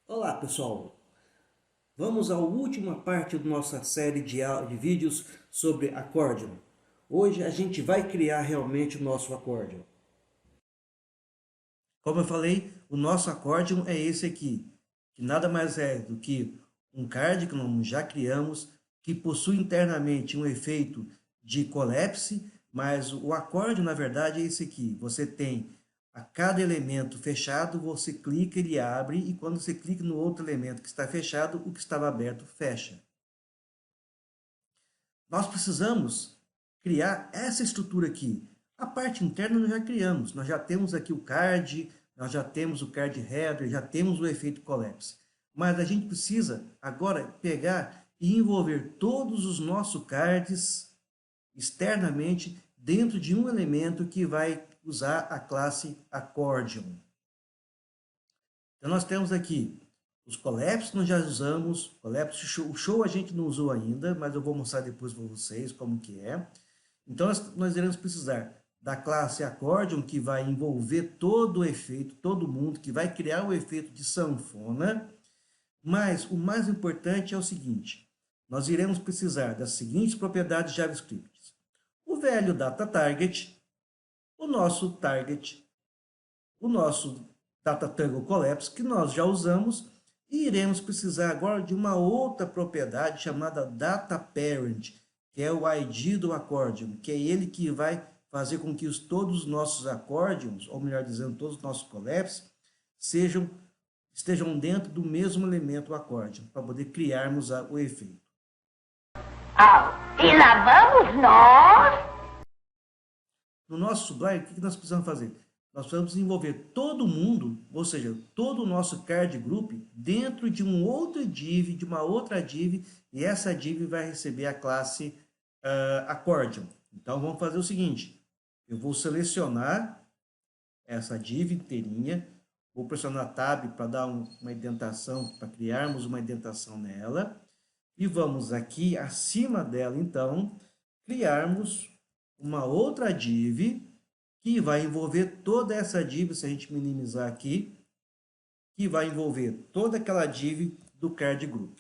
Olá pessoal, vamos à última parte da nossa série de vídeos sobre acórdion. Hoje a gente vai criar realmente o nosso acórdion. Como eu falei, o nosso acórdion é esse aqui, que nada mais é do que um card que nós já criamos, que possui internamente um efeito de collapse, mas o acórdion na verdade é esse aqui. Você tem a cada elemento fechado, você clica, ele abre, e quando você clica no outro elemento que está fechado, o que estava aberto fecha. Nós precisamos criar essa estrutura aqui. A parte interna nós já criamos, nós já temos aqui o card, nós já temos o card header, já temos o efeito collapse. Mas a gente precisa agora pegar e envolver todos os nossos cards externamente dentro de um elemento que vai usar a classe accordion. Então nós temos aqui os collapse, nós já usamos, collapse, o show a gente não usou ainda, mas eu vou mostrar depois para vocês como que é. Então nós iremos precisar da classe accordion, que vai envolver todo o efeito, todo mundo, que vai criar o efeito de sanfona. Mas o mais importante é o seguinte, nós iremos precisar das seguintes propriedades JavaScript. O velho data target, o nosso target, o nosso data toggle collapse, que nós já usamos, e iremos precisar agora de uma outra propriedade chamada data parent, que é o ID do accordion, que é ele que vai fazer com que todos os nossos accordions, ou melhor dizendo, todos os nossos collapses, estejam dentro do mesmo elemento accordion, para poder criarmos o efeito. E lá vamos nós! No nosso Sublime, o que nós precisamos fazer? Nós precisamos envolver todo mundo, ou seja, todo o nosso card group, dentro de um outro div, de uma outra div, e essa div vai receber a classe accordion. Então vamos fazer o seguinte, eu vou selecionar essa div inteirinha, vou pressionar Tab para dar uma indentação, para criarmos uma indentação nela, e vamos aqui acima dela, então, criarmos uma outra div que vai envolver toda essa div, se a gente minimizar aqui, que vai envolver toda aquela div do card group.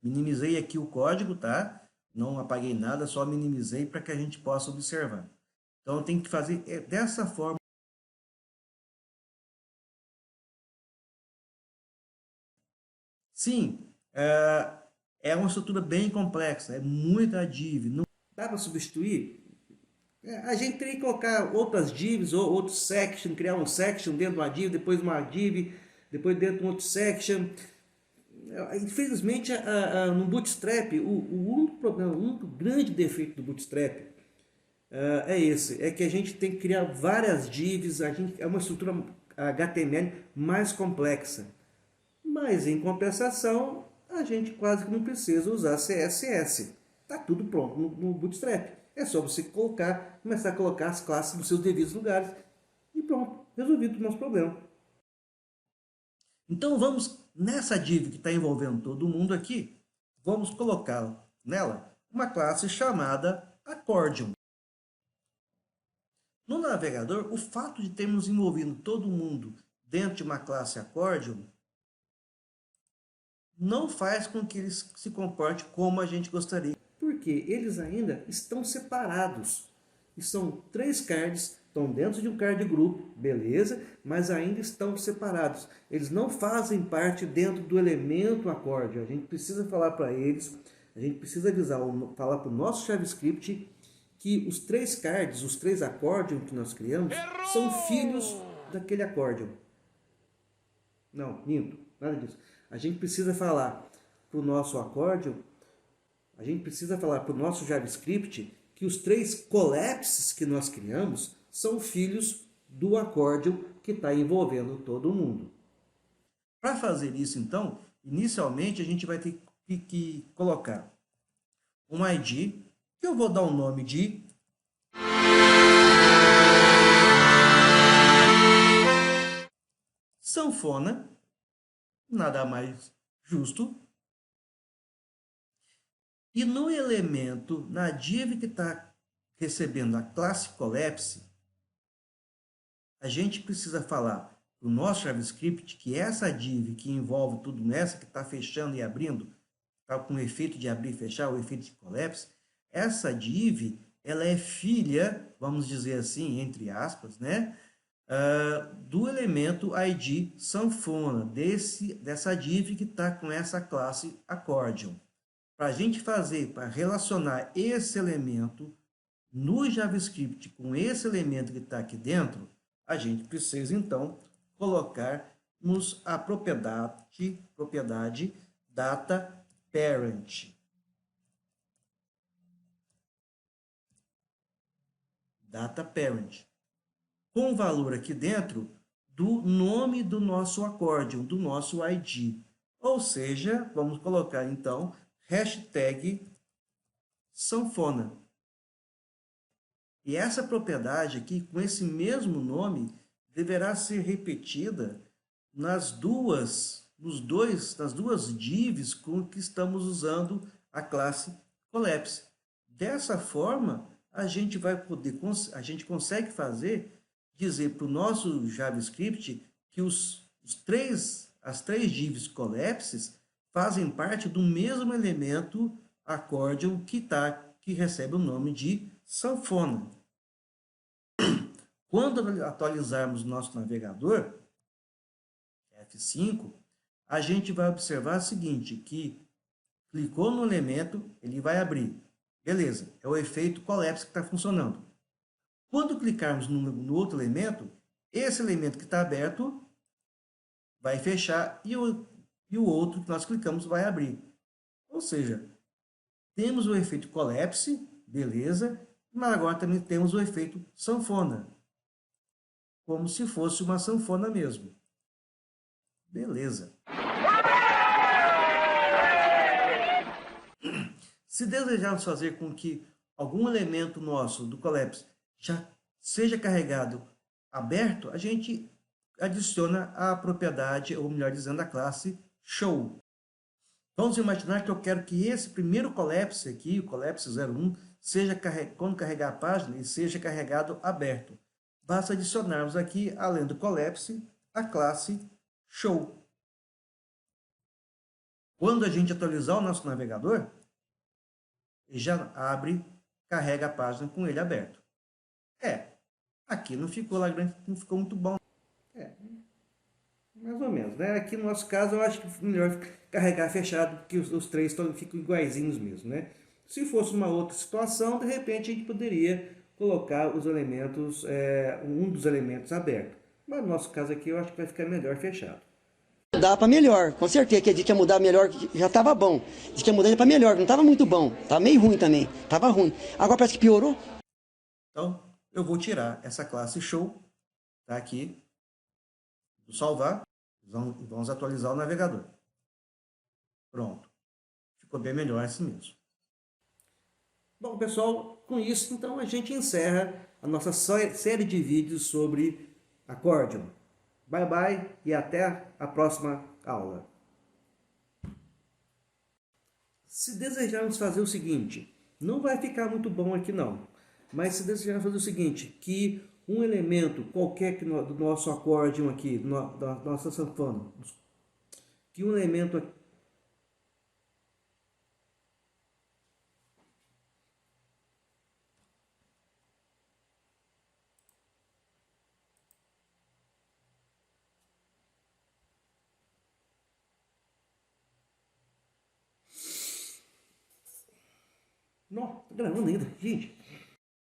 Minimizei aqui o código, tá? Não apaguei nada, só minimizei para que a gente possa observar. Então, tem que fazer dessa forma. Sim, é uma estrutura bem complexa, é muita div. Não dá para substituir? A gente teria que colocar outras divs ou outros section, criar um section dentro de uma div, depois uma div, depois dentro de um outro section. Infelizmente, no Bootstrap, o único problema, o único grande defeito do Bootstrap é esse, é que a gente tem que criar várias divs, é uma estrutura HTML mais complexa. Mas, em compensação, a gente quase que não precisa usar CSS. Está tudo pronto no Bootstrap. É só você começar a colocar as classes nos seus devidos lugares e pronto, resolvido o nosso problema. Então vamos, nessa div que está envolvendo todo mundo aqui, vamos colocar nela uma classe chamada accordion. No navegador, o fato de termos envolvido todo mundo dentro de uma classe accordion não faz com que eles se comportem como a gente gostaria. Porque eles ainda estão separados. E são 3 cards, estão dentro de um card group, beleza, mas ainda estão separados. Eles não fazem parte dentro do elemento accordion. A gente precisa falar para eles, a gente precisa avisar, falar para o nosso JavaScript que os 3 cards, os 3 accordion que nós criamos, são filhos daquele accordion. Não, minto, nada disso. A gente precisa falar para o nosso accordion, a gente precisa falar para o nosso JavaScript que os 3 collapses que nós criamos são filhos do accordion que está envolvendo todo mundo. Para fazer isso, então, inicialmente a gente vai ter que colocar um ID, que eu vou dar o nome de sanfona, nada mais justo. E no elemento, na div que está recebendo a classe collapse, a gente precisa falar para o nosso JavaScript que essa div que envolve tudo nessa, que está fechando e abrindo, está com o efeito de abrir e fechar, o efeito de collapse, essa div, ela é filha, vamos dizer assim, entre aspas, né? Do elemento ID sanfona, dessa div que está com essa classe accordion. Para a gente fazer, para relacionar esse elemento no JavaScript com esse elemento que está aqui dentro, a gente precisa, então, colocarmos a propriedade data parent. Data parent. Com o valor aqui dentro do nome do nosso accordion, do nosso ID. Ou seja, vamos colocar, então, hashtag sanfona. E essa propriedade aqui, com esse mesmo nome, deverá ser repetida nas duas divs com que estamos usando a classe collapse. Dessa forma, a gente consegue dizer para o nosso JavaScript que as três divs collapses fazem parte do mesmo elemento accordion que recebe o nome de sanfona. Quando atualizarmos nosso navegador, F5, a gente vai observar o seguinte, que clicou no elemento, ele vai abrir. Beleza, é o efeito collapse que está funcionando. Quando clicarmos no outro elemento, esse elemento que está aberto vai fechar e o outro que nós clicamos vai abrir. Ou seja, temos o efeito collapse, beleza, mas agora também temos o efeito sanfona, como se fosse uma sanfona mesmo. Beleza. Se desejarmos fazer com que algum elemento nosso do collapse já seja carregado aberto, a gente adiciona a propriedade, ou melhor dizendo, a classe show. Vamos imaginar que eu quero que esse primeiro collapse aqui, o collapse 01, quando carregar a página, ele seja carregado aberto. Basta adicionarmos aqui, além do collapse, a classe show. Quando a gente atualizar o nosso navegador, ele já abre, carrega a página com ele aberto. Aqui não ficou muito bom. Mais ou menos, né? Aqui no nosso caso eu acho que é melhor carregar fechado, porque os três ficam iguaizinhos mesmo, né? Se fosse uma outra situação, de repente a gente poderia colocar os elementos, um dos elementos aberto. Mas no nosso caso aqui eu acho que vai ficar melhor fechado. Mudar para melhor, com certeza que a gente ia mudar melhor, já estava bom. Diz que ia mudar para melhor, não estava muito bom, estava meio ruim também, estava ruim. Agora parece que piorou. Então, eu vou tirar essa classe show, tá aqui, vou salvar, e vamos atualizar o navegador. Pronto, ficou bem melhor assim mesmo. Bom, pessoal, com isso, então, a gente encerra a nossa série de vídeos sobre accordion. Bye, bye e até a próxima aula. Se desejarmos fazer o seguinte, não vai ficar muito bom aqui não, mas se desejarmos fazer o seguinte, que um elemento qualquer do nosso accordion aqui, da nossa sanfona, que um elemento aqui, não, tá gravando ainda, gente.